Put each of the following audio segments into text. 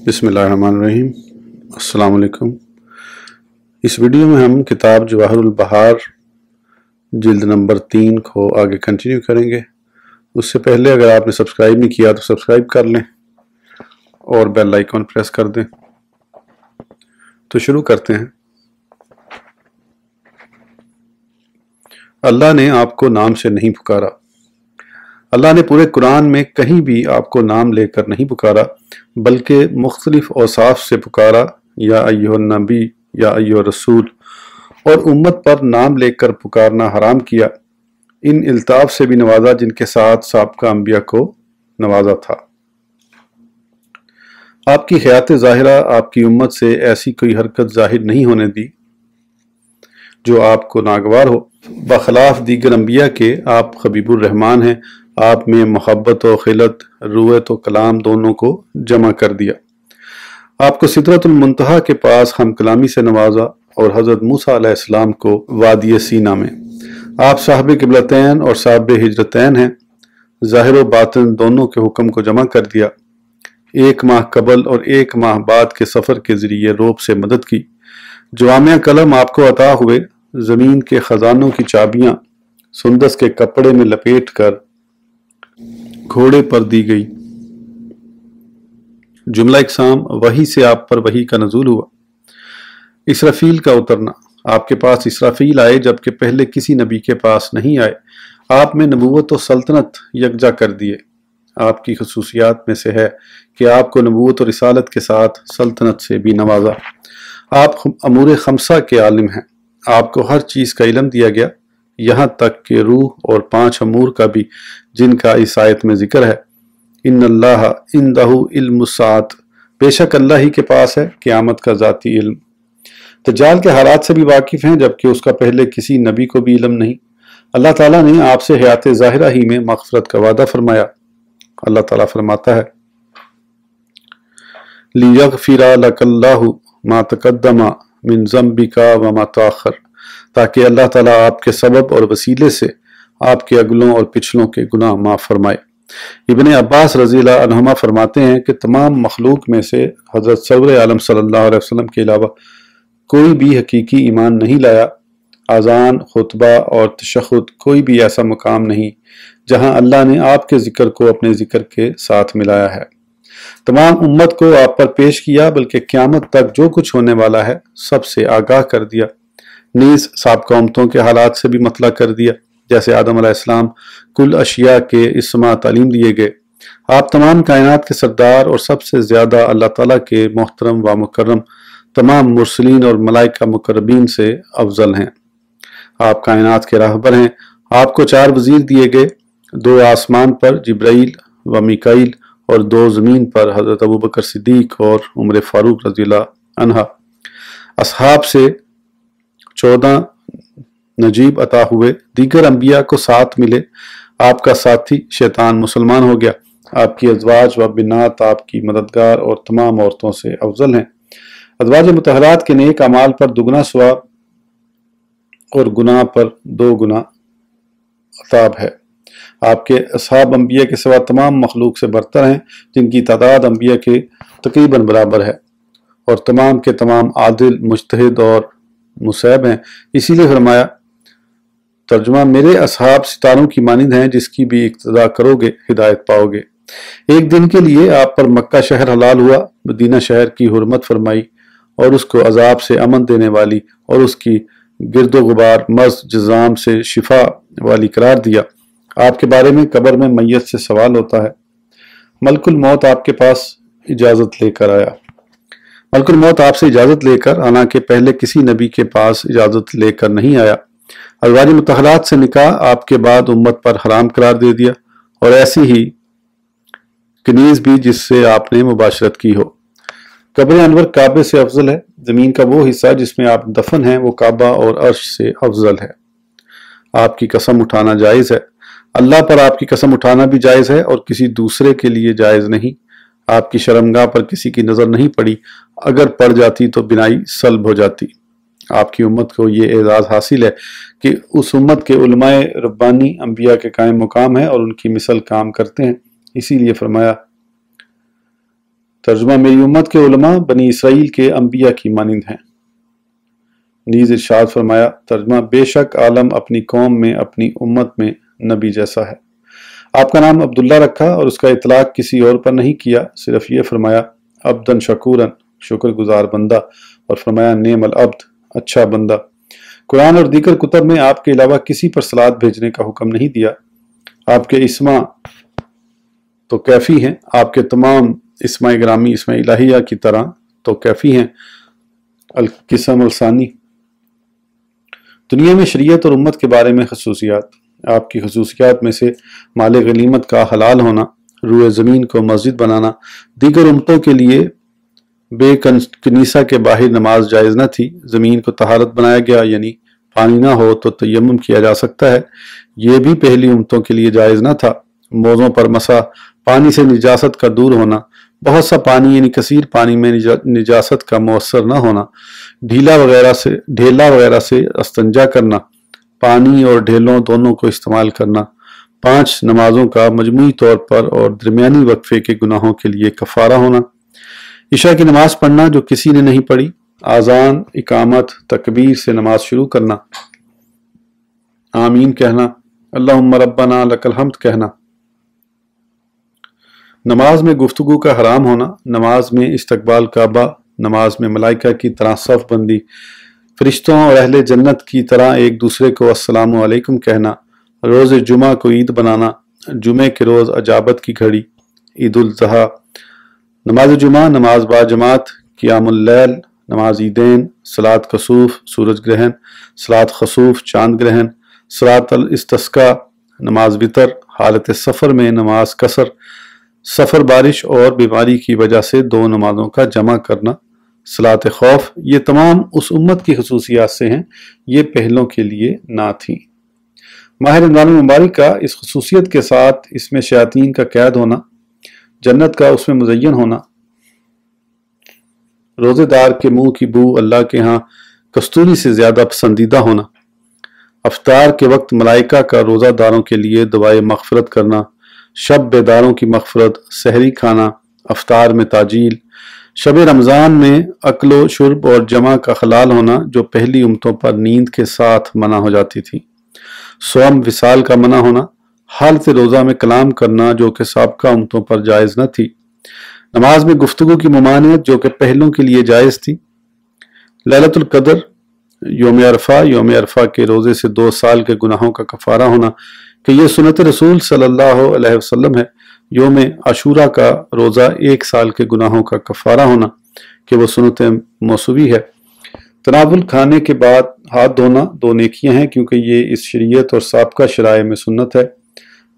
बिस्मिल्लाहिर्रहमानिर्रहीम। अस्सलाम वालेकुम। इस वीडियो में हम किताब जवाहिरुल बहार जिल्द नंबर 3 को आगे कंटिन्यू करेंगे। उससे पहले अगर आपने सब्सक्राइब नहीं किया तो सब्सक्राइब कर लें और बेल आइकन प्रेस कर दें। तो शुरू करते हैं। अल्लाह ने आपको नाम से नहीं पुकारा। अल्लाह ने पूरे कुरान में कहीं भी आपको नाम लेकर नहीं पुकारा, बल्कि मुख्तलिफ औसाफ से पुकारा, या अय्युहन नबी, या अय्युहर रसूल, और उम्मत पर नाम लेकर पुकारना हराम किया। इन इल्ताफ से भी नवाजा जिनके साथ साबका अंबिया को नवाजा था। आपकी हयात ज़ाहिरा आपकी उम्मत से ऐसी कोई हरकत जाहिर नहीं होने दी जो आपको नागवार हो। बखलाफ दीगर अंबिया के आप खबीबुर रहमान हैं। आप में मोहब्बत और खिलत, रुयत और कलाम दोनों को जमा कर दिया। आपको सिदरतुल मुंतहा के पास हम कलामी से नवाजा और हज़रत मूसा अलैहिस्सलाम को वादी सीना में। आप साहिब क़िबलतैन और साहिब हिजरतैन हैं। ज़ाहिर व बातिन दोनों के हुक्म को जमा कर दिया। 1 माह कबल और 1 माह बाद के सफ़र के ज़रिए रोब से मदद की। जवामिया कलम आपको अता हुए। ज़मीन के ख़जानों की चाबियाँ सुंदस के कपड़े में लपेट कर घोड़े पर दी गई। जुमला इकसाम, वही से आप पर वही का नज़ूल हुआ। इसराफील का उतरना, आपके पास इसराफील आए जबकि पहले किसी नबी के पास नहीं आए। आप में नबूवत और सल्तनत यकजा कर दिए। आपकी खसूसियात में से है कि आपको नबूवत और रिसालत के साथ सल्तनत से भी नवाजा। आप अमूर खमसा के आलिम हैं। आपको हर चीज़ का इल्म दिया गया, यहाँ तक कि रूह और 5 अमूर का भी, जिनका इस आयत में जिक्र है। इन्नल्लाह इंदहु इल्मुस्साअत, बेशक अल्लाह ही के पास है क़यामत का ज़ाती इल्म। दज्जाल के हालात से भी वाकिफ़ हैं जबकि उसका पहले किसी नबी को भी इल्म नहीं। अल्लाह ताला ने आपसे हयात ज़ाहिरा ही में मग़फ़िरत का वादा फरमाया। अल्लाह ताला फरमाता है, लियग़फ़िरा लकल्लाहु मा तक़द्दमा मिन ज़ंबिका व मा तअख़्ख़र, ताकि अल्लाह ताला आपके सबब और वसीले से आपके अगलों और पिछलों के गुनाह माफ़ फरमाए। इब्ने अब्बास रज़ियल्लाहु अन्हुमा फरमाते हैं कि तमाम मखलूक में से हज़रत सरवर आलम सल्लल्लाहु अलैहि वसल्लम के अलावा कोई भी हकीकी ईमान नहीं लाया। आज़ान, खुतबा और तशहुद, कोई भी ऐसा मुकाम नहीं जहाँ अल्लाह ने आपके ज़िक्र को अपने ज़िक्र के साथ मिलाया है। तमाम उम्मत को आप पर पेश किया, बल्कि क़यामत तक जो कुछ होने वाला है सबसे आगाह कर दिया। नीज़ साबिक़ा उम्मतों के हालात से भी मतला कर दिया। जैसे आदम अलैहिस्सलाम कुल अशिया के इस्मा तालीम दिए गए। आप तमाम कायनात के सरदार और सबसे ज़्यादा अल्लाह ताला के मोहतरम व मुकर्रम तमाम मुरसलीन और मलाइका मुकर्रबीन से अफजल हैं। आप कायनात के राहबर हैं। आपको 4 वज़ीर दिए गए, 2 आसमान पर जिब्राइल व मीकाईल और 2 ज़मीन पर हज़रत अबू बकर सिद्दीक़ और उमर फ़ारूक रज़ियल्लाहु अन्हा। असहाब से 14 नजीब अता हुए। दीगर अंबिया को साथ मिले। आपका साथी शैतान मुसलमान हो गया। आपकी अज़वाज व बिनात आपकी मददगार और तमाम औरतों से अफजल हैं। अज़वाज मुतहरात के नेक अमाल पर दुगना सवाब और गुनाह पर 2 गुना अताब है। आपके असहाब अंबिया के सिवा तमाम मखलूक से बरतर हैं, जिनकी तादाद अंबिया के तकरीबन बराबर है, और तमाम के तमाम आदिल, मुज्तहिद और मुसैब हैं। इसीलिए फरमाया, तर्जुमा, मेरे असहाब सितारों की मानिंद हैं, जिसकी भी इक्तदा करोगे हिदायत पाओगे। एक दिन के लिए आप पर मक्का शहर हलाल हुआ, मदीना शहर की हुर्मत फरमाई और उसको अजाब से अमन देने वाली और उसकी गिरदो गुबार, मर्ज, जज़ाम से शिफा वाली करार दिया। आपके बारे में कब्र में मैयत से सवाल होता है। मलकुल मौत आपके पास इजाज़त लेकर आया। मलकुल मौत आपसे इजाज़त लेकर आना के पहले किसी नबी के पास इजाज़त लेकर नहीं आया। अज़वाज मुतहरात से निकाह आपके बाद उम्मत पर हराम करार दे दिया, और ऐसी ही कनीज़ भी जिससे आपने मुबाशरत की हो। कब्र अनवर काबे से अफजल है। ज़मीन का वो हिस्सा जिसमें आप दफन हैं वो काबा और अर्श से अफजल है। आपकी कसम उठाना जायज़ है। अल्लाह पर आपकी कसम उठाना भी जायज़ है और किसी दूसरे के लिए जायज़ नहीं। आपकी शर्मगाह पर किसी की नज़र नहीं पड़ी, अगर पड़ जाती तो बिनाई सल्ब हो जाती। आपकी उम्मत को ये एजाज़ हासिल है कि उस उम्मत के उलमाए रब्बानी अंबिया के कायम मुकाम है और उनकी मिसल काम करते हैं। इसीलिए फरमाया, ترجمہ میری امت کے علماء بنی اسرائیل کے انبیاء کی مانند ہیں۔ نیز ارشاد فرمایا، ترجمہ بے شک عالم اپنی قوم میں اپنی امت میں نبی جیسا ہے۔ آپ کا نام عبداللہ رکھا اور اس کا اطلاق کسی اور پر نہیں کیا، صرف یہ فرمایا عبدن شکورن، شکر گزار بندہ، اور فرمایا نعم العبد، اچھا بندہ۔ قرآن اور دیگر کتب میں آپ کے علاوہ کسی پر صلوات بھیجنے کا حکم نہیں دیا۔ آپ کے اسما تو کیفی ہیں، آپ کے تمام اسماء گرامی اسماء الہیہ کی طرح تو کیفی ہیں۔ القسم الثانی، دنیا میں شریعت اور امت کے بارے میں خصوصیات۔ آپ کی خصوصیات میں سے مال غنیمت کا حلال ہونا، روئے زمین کو مسجد بنانا، دیگر امتوں کے لیے بے کنیسہ کے باہر نماز جائز نہ تھی، زمین کو طہارت بنایا گیا، یعنی پانی نہ ہو تو تیمم کیا جا سکتا ہے، یہ بھی پہلی امتوں کے لیے جائز نہ تھا۔ موزوں پر مسح، پانی سے نجاست کا دور ہونا، بہت سا پانی یعنی کثیر پانی میں نجاست کا مؤثر نہ ہونا، ڈھیلا وغیرہ سے استنجا کرنا، پانی اور ڈھیلوں دونوں کو استعمال کرنا، 5 نمازوں کا مجموعی طور پر اور درمیانی وقفے کے گناہوں کے لیے کفارہ ہونا، عشاء کی نماز پڑھنا جو کسی نے نہیں پڑھی، آذان، اقامت، تکبیر سے نماز شروع کرنا، آمین کہنا، اللہم ربنا لک الحمد کہنا، نماز میں گفتگو کا حرام ہونا، نماز میں استقبال کعبہ، نماز میں ملائکہ کی طرح صف بندی، فرشتوں اور اہل جنت کی طرح ایک دوسرے کو السلام علیکم کہنا، روز جمعہ کو عید بنانا، جمعے کے روز اجابت کی گھڑی، عید الاضحیٰ، نماز جمعہ، نماز با جماعت، قیام اللیل، نماز عیدین، صلاۃ کسوف سورج گرہن، صلاۃ خسوف چاند گرہن، صلاۃ الاستسقاء نماز وتر، حالت سفر میں نماز قصر، سفر بارش اور بیماری کی وجہ سے 2 نمازوں کا جمع کرنا، صلاۃ خوف، یہ تمام اس امت کی خصوصیات سے ہیں، یہ پہلوں کے لیے نہ تھیں۔ ماہ رمضان المبارک کا اس خصوصیت کے ساتھ اس میں شیاطین کا قید ہونا، جنت کا اس میں مزین ہونا، روزے دار کے منہ کی بو اللہ کے ہاں کستوری سے زیادہ پسندیدہ ہونا، افطار کے وقت ملائکہ کا روزہ داروں کے لیے دعائے مغفرت کرنا، شب بیداروں کی مغفرت، سحری کھانا، افطار میں تاجیل، شب رمضان میں اکل و شرب اور جمع کا حلال ہونا جو پہلی امتوں پر نیند کے ساتھ منع ہو جاتی تھی، صوم وصال کا منع ہونا، حالت روزہ میں کلام کرنا جو کہ سابقہ امتوں پر جائز نہ تھی، نماز میں گفتگو کی ممانعت جو کہ پہلوں کے لیے جائز تھی، لیلۃ القدر، یوم عرفہ کے روزے سے 2 سال کے گناہوں کا کفارہ ہونا کہ یہ سنت رسول صلی اللہ علیہ وسلم ہے، یوم عاشورہ کا روزہ 1 سال کے گناہوں کا کفارہ ہونا کہ وہ سنت موسوی ہے، تناول کھانے کے بعد ہاتھ دھونا 2 نیکیاں ہیں کیونکہ یہ اس شریعت اور سابقہ شرائع میں سنت ہے،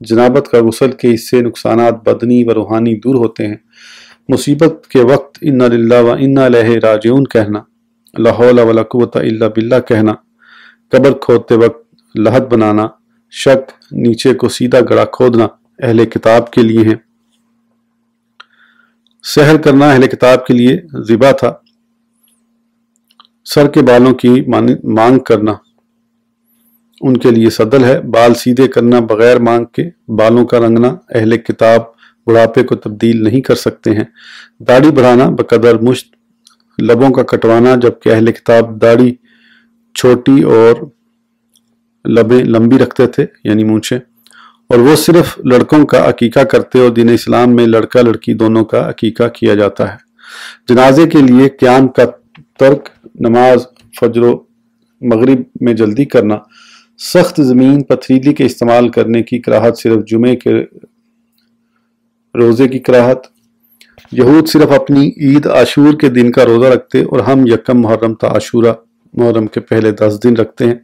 جنابت کا غسل کے اس سے نقصانات بدنی و روحانی دور ہوتے ہیں، مصیبت کے وقت انا للہ و انا الیہ راجعون کہنا، لا حول ولا قوۃ الا باللہ کہنا، قبر کھودتے وقت لحد بنانا، شک نیچے کو سیدھا گڑھا کھودنا اہل کتاب کے لیے ہیں، سحر کرنا اہل کتاب کے لیے ذبح تھا، سر کے بالوں کی مانگ کرنا ان کے لیے صدل ہے، بال سیدھے کرنا بغیر مانگ کے، بالوں کا رنگنا اہل کتاب بڑھاپے کو تبدیل نہیں کر سکتے ہیں، داڑھی بڑھانا بقدر مشت، لبوں کا کٹوانا جبکہ اہل کتاب داڑھی چھوٹی اور لبیں لمبی رکھتے تھے یعنی مونچھیں، اور وہ صرف لڑکوں کا عقیقہ کرتے اور دین اسلام میں لڑکا لڑکی دونوں کا عقیقہ کیا جاتا ہے، جنازے کے لیے قیام کا ترک، نماز فجر و مغرب میں جلدی کرنا، سخت زمین پتھریلی کے استعمال کرنے کی کراہت، صرف جمعے کے روزے کی کراہت، یہود صرف اپنی عید عاشور کے دن کا روزہ رکھتے اور ہم یکم محرم تا عاشورہ محرم کے پہلے 10 دن رکھتے ہیں،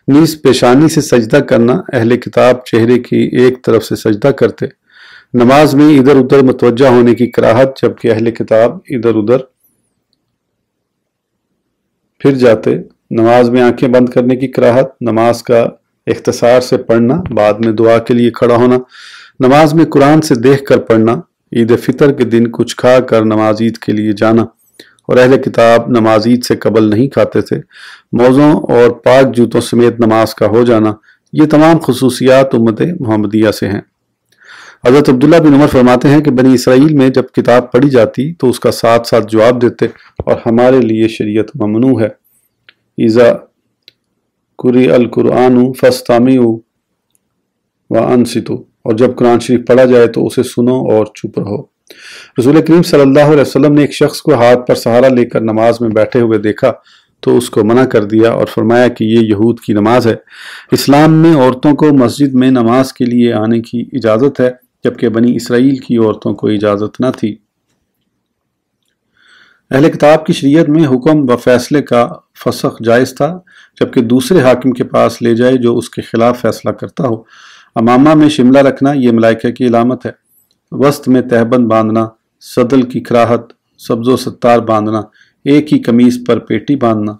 نیز پیشانی سے سجدہ کرنا، اہل کتاب چہرے کی ایک طرف سے سجدہ کرتے، نماز میں ادھر ادھر متوجہ ہونے کی کراہت جبکہ اہل کتاب ادھر ادھر پھر جاتے، نماز میں آنکھیں بند کرنے کی کراہت، نماز کا اختصار سے پڑھنا، بعد میں دعا کے لیے کھڑا ہونا، نماز میں قرآن سے دیکھ کر پڑھنا، عید فطر کے دن کچھ کھا کر نماز عید کے لیے جانا، اور اہل کتاب نماز عید سے قبل نہیں کھاتے تھے، موزوں اور پاک جوتوں سمیت نماز کا ہو جانا، یہ تمام خصوصیات امت محمدیہ سے ہیں۔ حضرت عبداللہ بن عمر فرماتے ہیں کہ بنی اسرائیل میں جب کتاب پڑھی جاتی تو اس کا ساتھ ساتھ جواب دیتے، اور ہمارے لیے شریعت ممنوع ہے۔ اذا قرئ القرآن فاستمعوا وانصتوا، اور جب قرآن شریف پڑھا جائے تو اسے سنو اور چپ رہو۔ رسول کریم صلی اللہ علیہ وسلم نے ایک شخص کو ہاتھ پر سہارا لے کر نماز میں بیٹھے ہوئے دیکھا تو اس کو منع کر دیا اور فرمایا کہ یہ یہود کی نماز ہے۔ اسلام میں عورتوں کو مسجد میں نماز کے لیے آنے کی اجازت ہے، جبکہ بنی اسرائیل کی عورتوں کو اجازت نہ تھی۔ اہل کتاب کی شریعت میں حکم و فیصلے کا فسخ جائز تھا، جبکہ دوسرے حاکم کے پاس لے جائے جو اس کے خلاف فیصلہ کرتا ہو۔ امامہ میں شملہ رکھنا یہ ملائکہ کی علامت ہے۔ وسط میں تہبند باندھنا، صدل کی کراہت، سبز و ستار باندھنا، ایک ہی قمیص پر پیٹی باندھنا،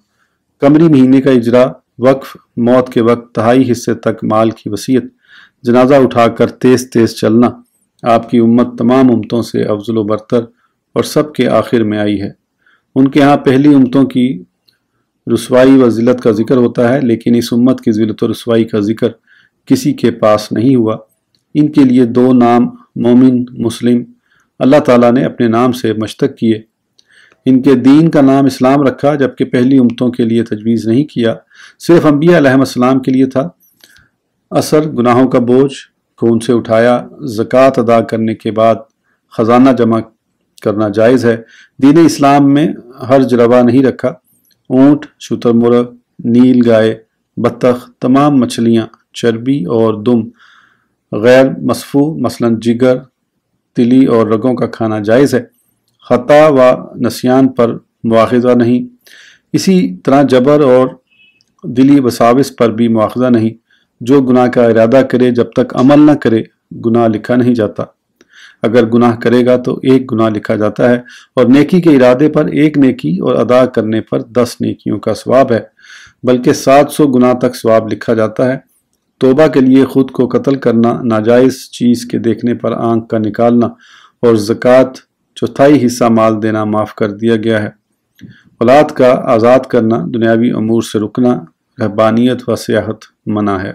قمری مہینے کا اجرا، وقف، موت کے وقت تہائی حصے تک مال کی وصیت، جنازہ اٹھا کر تیز تیز چلنا۔ آپ کی امت تمام امتوں سے افضل و برتر اور سب کے آخر میں آئی ہے۔ ان کے ہاں پہلی امتوں کی رسوائی و ذلت کا ذکر ہوتا ہے، لیکن اس امت کی ذلت و رسوائی کا ذکر کسی کے پاس نہیں ہوا۔ ان کے لیے دو نام مومن، مسلم اللہ تعالیٰ نے اپنے نام سے مشتق کیے۔ ان کے دین کا نام اسلام رکھا، جبکہ پہلی امتوں کے لیے تجویز نہیں کیا، صرف انبیاء علیہ السلام کے لیے تھا۔ اثر گناہوں کا بوجھ کو ان سے اٹھایا، زکوٰۃ ادا کرنے کے بعد خزانہ جمع کرنا جائز ہے۔ دین اسلام میں حرج روا نہیں رکھا۔ اونٹ، شتر مرغ، نیل گائے، بطخ، تمام مچھلیاں، چربی اور دم غیر مصفوح مثلا جگر، تلی اور رگوں کا کھانا جائز ہے۔ خطا و نسیان پر مواخذہ نہیں، اسی طرح جبر اور دلی وساوس پر بھی مواخذہ نہیں۔ جو گناہ کا ارادہ کرے جب تک عمل نہ کرے گناہ لکھا نہیں جاتا، اگر گناہ کرے گا تو ایک گناہ لکھا جاتا ہے، اور نیکی کے ارادے پر ایک نیکی اور ادا کرنے پر 10 نیکیوں کا ثواب ہے، بلکہ 700 گناہ تک ثواب لکھا جاتا ہے۔ توبہ کے لیے خود کو قتل کرنا، ناجائز چیز کے دیکھنے پر آنکھ کا نکالنا اور زکوٰۃ 1/4 حصہ مال دینا معاف کر دیا گیا ہے۔ اولاد کا آزاد کرنا، دنیاوی امور سے رکنا، رہبانیت و سیاحت منع ہے۔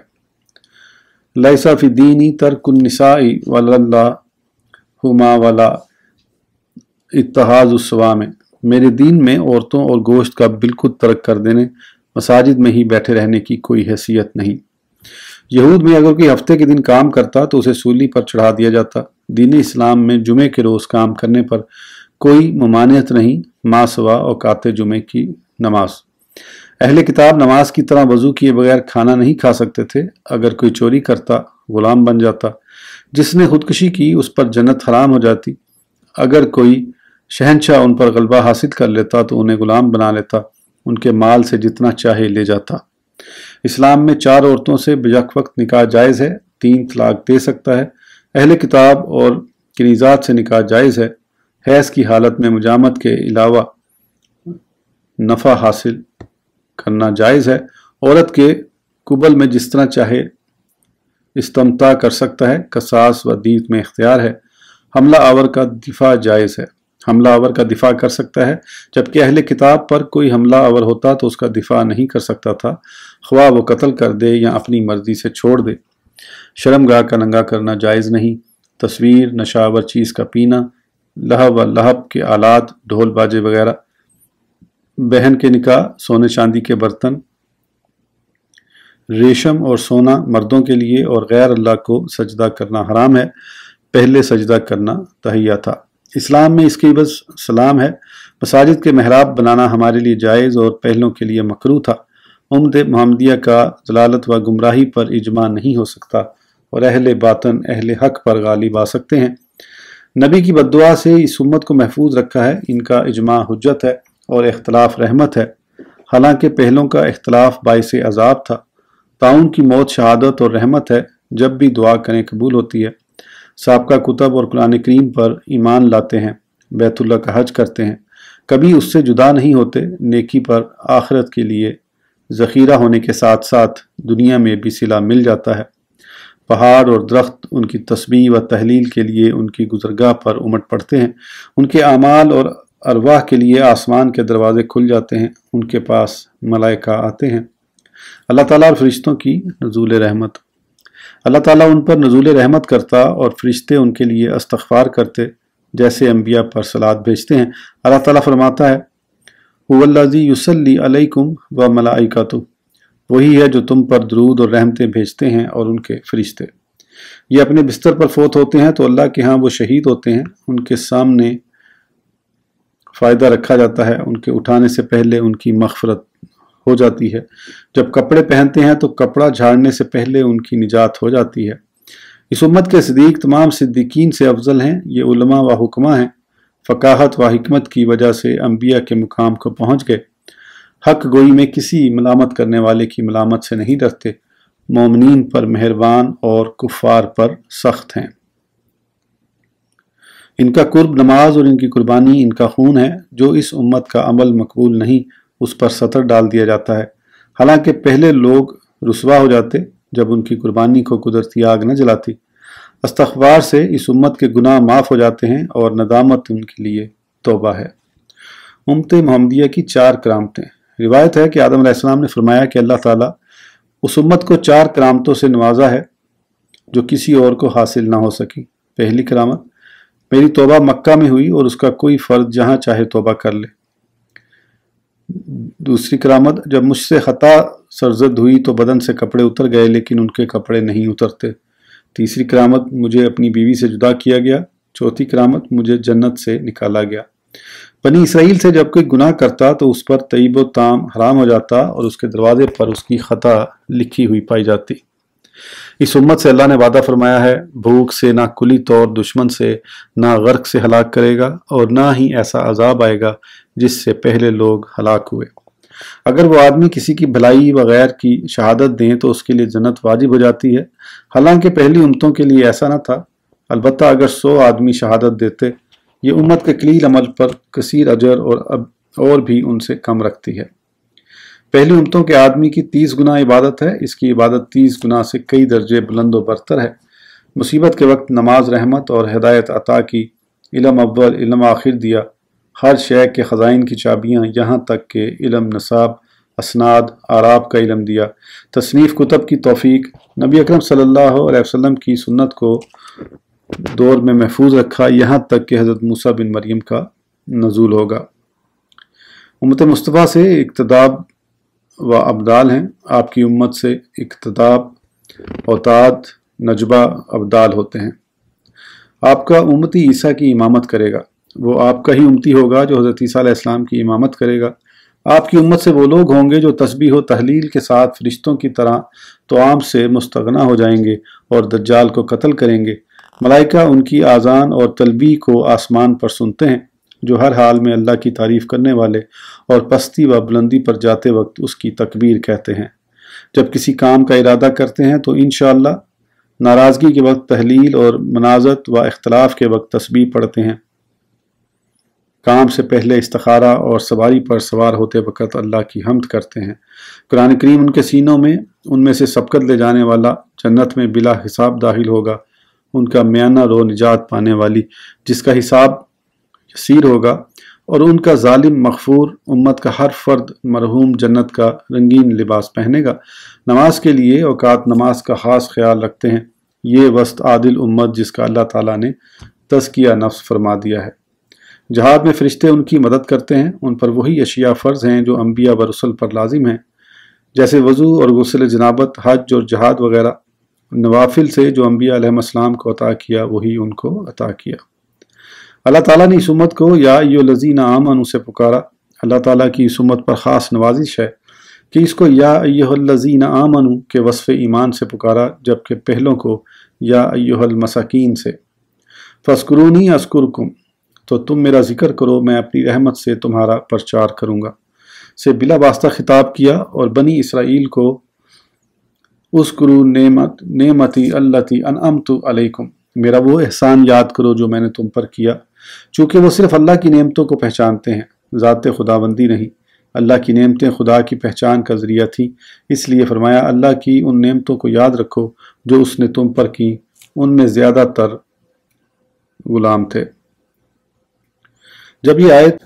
لیس فی دینی ترک النساء ولا اللہ ما ولا اتخاذ الصوام، میرے دین میں عورتوں اور گوشت کا بالکل ترک کر دینے، مساجد میں ہی بیٹھے رہنے کی کوئی حیثیت نہیں۔ یہود میں اگر کوئی ہفتے کے دن کام کرتا تو اسے سولی پر چڑھا دیا جاتا۔ دین اسلام میں جمعے کے روز کام کرنے پر کوئی ممانعت نہیں، ما سوا اوقات جمعے کی نماز۔ اہل کتاب نماز کی طرح وضو کیے بغیر کھانا نہیں کھا سکتے تھے۔ اگر کوئی چوری کرتا غلام بن جاتا۔ جس نے خودکشی کی اس پر جنت حرام ہو جاتی۔ اگر کوئی شہنشاہ ان پر غلبہ حاصل کر لیتا تو انہیں غلام بنا لیتا، ان کے مال سے جتنا چاہے لے جاتا۔ اسلام میں 4 عورتوں سے بیک وقت نکاح جائز ہے، 3 طلاق دے سکتا ہے۔ اہل کتاب اور کنیزات سے نکاح جائز ہے۔ حیض کی حالت میں مجامت کے علاوہ نفع حاصل کرنا جائز ہے۔ عورت کے قبل میں جس طرح چاہے استمتاع کر سکتا ہے، قصاص و دیت میں اختیار ہے۔ حملہ آور کا دفاع جائز ہے، حملہ آور کا دفاع کر سکتا ہے، جبکہ اہل کتاب پر کوئی حملہ آور ہوتا تو اس کا دفاع نہیں کر سکتا تھا، خواہ وہ قتل کر دے یا اپنی مرضی سے چھوڑ دے۔ شرمگاہ کا ننگا کرنا جائز نہیں۔ تصویر، نشاور چیز کا پینا، لہو و لہب کے آلات، ڈھول باجے وغیرہ۔ بہن کے نکاح، سونے چاندی کے برتن، ریشم اور سونا مردوں کے لیے، اور غیر اللہ کو سجدہ کرنا حرام ہے۔ پہلے سجدہ کرنا تحیہ تھا۔ اسلام میں اس کی بس سلام ہے۔ مساجد کے محراب بنانا ہمارے لیے جائز اور پہلوں کے لیے مکروہ تھا۔ امت محمدیہ کا ضلالت و گمراہی پر اجماع نہیں ہو سکتا، اور اہل باطن اہل حق پر غالب آ سکتے ہیں۔ نبی کی بددعا سے اس امت کو محفوظ رکھا ہے۔ ان کا اجماع حجت ہے اور اختلاف رحمت ہے، حالانکہ پہلوں کا اختلاف باعث عذاب تھا۔ طاعون کی موت شہادت اور رحمت ہے، جب بھی دعا کریں قبول ہوتی ہے۔ سابقہ کتب اور قرآن کریم پر ایمان لاتے ہیں، بیت اللہ کا حج کرتے ہیں، کبھی اس سے جدا نہیں ہوتے۔ نیکی پر آخرت کے لیے ذخیرہ ہونے کے ساتھ ساتھ دنیا میں بھی صلہ مل جاتا ہے۔ پہاڑ اور درخت ان کی تسبیح و تحلیل کے لیے ان کی گزرگاہ پر امٹ پڑتے ہیں۔ ان کے اعمال اور ارواح کے لیے آسمان کے دروازے کھل جاتے ہیں، ان کے پاس ملائکہ آتے ہیں۔ اللہ تعالیٰ اور فرشتوں کی نزول رحمت۔ اللہ ताला उन पर नज़ूल रहमत करता और फरिश्ते उनके लिए इस्तग़फ़ार करते जैसे अंबिया पर सलात भेजते हैं। अल्लाह ताला फरमाता है, हुवल्लज़ी युसल्ली अलैकुम व मलाइकातुहु, वही है जो तुम पर दरूद और रहमतें भेजते हैं और उनके फरिश्ते। ये अपने बिस्तर पर फोत होते हैं तो अल्लाह के यहाँ वो शहीद होते हैं, उनके सामने फ़ायदा रखा जाता है, उनके उठाने से पहले उनकी मग़फ़िरत हो जाती है। जब कपड़े पहनते हैं तो कपड़ा झाड़ने से पहले उनकी निजात हो जाती है। इस उम्मत के सिद्दीक़ तमाम सिद्दीकीन से अफजल हैं। ये उलमा व हुक्मा हैं, फ़काहत व हिकमत की वजह से अंबिया के मुकाम को पहुँच गए। हक गोई में किसी मलामत करने वाले की मलामत से नहीं डरते, मोमिनीन पर मेहरबान और कुफ़ार पर सख्त हैं। इनका कुर्ब नमाज और इनकी कुर्बानी इनका खून है। जो इस उम्मत का अमल मकबूल नहीं उस पर सतर डाल दिया जाता है। हालांकि पहले लोग रुसवा हो जाते जब उनकी कुर्बानी को कुदरती आग न जलाती। इस्तग़फ़ार से इस उम्मत के गुनाह माफ़ हो जाते हैं और नदामत उनके लिए तौबा है। उम्मत मोहम्मदिया की 4 करामतें। रिवायत है कि आदम अलैहिस्सलाम ने फरमाया कि अल्लाह ताला उस उम्मत को 4 करामतों से नवाजा है जो किसी और को हासिल ना हो सकी। पहली करामत, मेरी तौबा मक्का में हुई और उसका कोई फ़र्द जहाँ चाहे तौबा कर ले। दूसरी करामत, जब मुझसे खता सरजद हुई तो बदन से कपड़े उतर गए लेकिन उनके कपड़े नहीं उतरते। तीसरी करामत, मुझे अपनी बीवी से जुदा किया गया। चौथी करामत, मुझे जन्नत से निकाला गया। बनी इसराइल से जब कोई गुनाह करता तो उस पर तय्यब व ताम हराम हो जाता और उसके दरवाजे पर उसकी खता लिखी हुई पाई जाती। इस उम्मत से अल्लाह ने वादा फरमाया है, भूख से ना कुली तौर दुश्मन से ना गर्क से हलाक करेगा और ना ही ऐसा अजाब आएगा जिससे पहले लोग हलाक हुए। अगर वो आदमी किसी की भलाई व गैर की शहादत दें तो उसके लिए जन्नत वाजिब हो जाती है। हालांकि पहली उम्मतों के लिए ऐसा न था। अलबत्ता अगर 100 आदमी शहादत देते, ये उम्मत के कलील अमल पर कसीर अजर और भी उनसे कम रखती है। पहली उम्मतों के आदमी की 30 गुना इबादत है, इसकी इबादत 30 गुना से कई दर्जे बुलंद व बरतर है। मुसीबत के वक्त नमाज रहमत और हिदायत अता की, इल्म अव्वल इल्म आखिर दिया, हर शय के ख़ज़ाइन की चाबियाँ यहाँ तक के इल्म नसाब असनाद आराब का इल्म दिया, तसनीफ़ कुतब की तौफ़ीक, नबी अकरम सल्लल्लाहु अलैहि वसल्लम की सुन्नत को दौर में महफूज रखा, यहाँ तक कि हज़रत मूसा बिन मरियम का नज़ूल होगा। उम्मत मुस्तफ़ा से इक़्तिदाब व अब्दाल हैं। आपकी उम्मत से इक़्तिदाब, औताद, नजबा अब्दाल होते हैं। आपका उम्मती ईसा की इमामत करेगा। वो आपका ही उम्मती होगा जो हज़रत ईसा अलैहिस्सलाम की इमामत करेगा। आपकी उम्मत से वो लोग होंगे जो तस्बीह व तहलील के साथ फरिश्तों की तरह तोआम से मुस्तगना हो जाएंगे और दज्जाल को कत्ल करेंगे। मलाइका उनकी आज़ान और तलबी को आसमान पर सुनते हैं, जो हर हाल में अल्लाह की तारीफ़ करने वाले और पस्ती व बुलंदी पर जाते वक्त उसकी तकबीर कहते हैं। जब किसी काम का इरादा करते हैं तो इंशाअल्लाह, नाराज़गी के वक्त तहलील और मनाज़त व इख्तलाफ के वक्त तस्बीह पढ़ते हैं। काम से पहले इस्तिखारा और सवारी पर सवार होते वक्त अल्लाह की हम्द करते हैं। कुरान करीम उनके सीनों में उनमें से सबकत ले जाने वाला जन्नत में बिला हिसाब दाखिल होगा। उनका म्याना रो निजात पाने वाली जिसका हिसाब यसीर होगा और उनका जालिम मगफूर उम्मत का हर फर्द मरहूम जन्नत का रंगीन लिबास पहनेगा। नमाज के लिए औकात नमाज का ख़ास ख्याल रखते हैं। ये वस्त आदिल उम्मत जिसका अल्लाह ताला ने तज़किया नफ्स फरमा दिया है। जहाद में फ़रिश्ते उनकी मदद करते हैं। उन पर वही अशिया फ़र्ज़ हैं जो अंबिया व रसूल पर लाजिम हैं, जैसे वज़ू और गुस्ल जनाबत, हज और जहाद वगैरह। नवाफिल से जो अंबिया अलैहिस्सलाम को अता किया वही उनको अता किया। अल्लाह ताला ने इस उम्मत को या अय्युहल्लज़ीना आमनू से पुकारा। अल्लाह ताला की इस उम्मत पर ख़ास नवाजिश है कि इसको या अय्युहल्लज़ीना आमनू के वस्फ़ ईमान से पुकारा, जबकि पहलों को या अय्युहल मसाकीन से। फ़स्कुरूनी अस्कुरकुम, तो तुम मेरा जिक्र करो, मैं अपनी रहमत से तुम्हारा प्रचार करूँगा से बिला वास्ता खिताब किया। और बनी इसराइल को उस्कुरू नेमती अल्लती अनअमतु अलैकुम, मेरा वो एहसान याद करो जो मैंने तुम पर किया। चूँकि वो सिर्फ़ अल्लाह की नेमतों को पहचानते हैं, ज़ात खुदाबंदी नहीं। अल्लाह की नेमतें खुदा की पहचान का ज़रिया थी, इसलिए फरमाया अल्लाह की उन नेमतों को याद रखो जो उसने तुम पर की, उनमें ज़्यादातर ग़ुलाम थे। जब ये आयत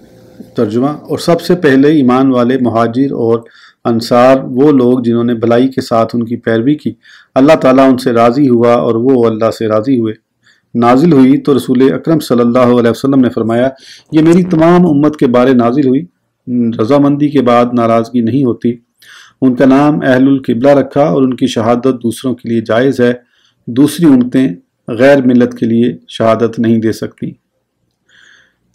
तर्जुमा और सबसे पहले ईमान वाले मुहाजिर और انصار وہ لوگ جنہوں نے بھلائی کے ساتھ ان کی پیروی کی، اللہ تعالیٰ ان سے راضی ہوا اور وہ اللہ سے راضی ہوئے۔ نازل ہوئی تو رسول اکرم صلی اللہ علیہ وسلم نے فرمایا، یہ میری تمام امت کے بارے نازل ہوئی، رضامندی کے بعد ناراضگی نہیں ہوتی۔ ان کا نام اہل القبلہ رکھا اور ان کی شہادت دوسروں کے لیے جائز ہے، دوسری امتیں غیر ملت کے لیے شہادت نہیں دے سکتی۔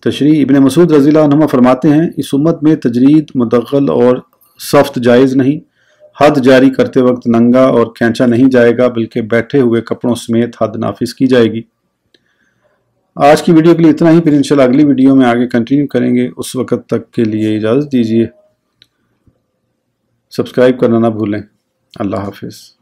تشریح: ابن مسعود رضی اللہ عنہ فرماتے ہیں، اس امت میں تجرید، مدغل اور سفت جائز نہیں، حد جاری کرتے وقت ننگا اور کھینچا نہیں جائے گا، بلکہ بیٹھے ہوئے کپڑوں سمیت حد نافذ کی جائے گی۔ آج کی ویڈیو کے لیے اتنا ہی، پھر انشاءاللہ اگلی ویڈیو میں آگے کنٹینیو کریں گے۔ اس وقت تک کے لیے اجازت دیجیے، سبسکرائب کرنا نہ بھولیں۔ اللہ حافظ۔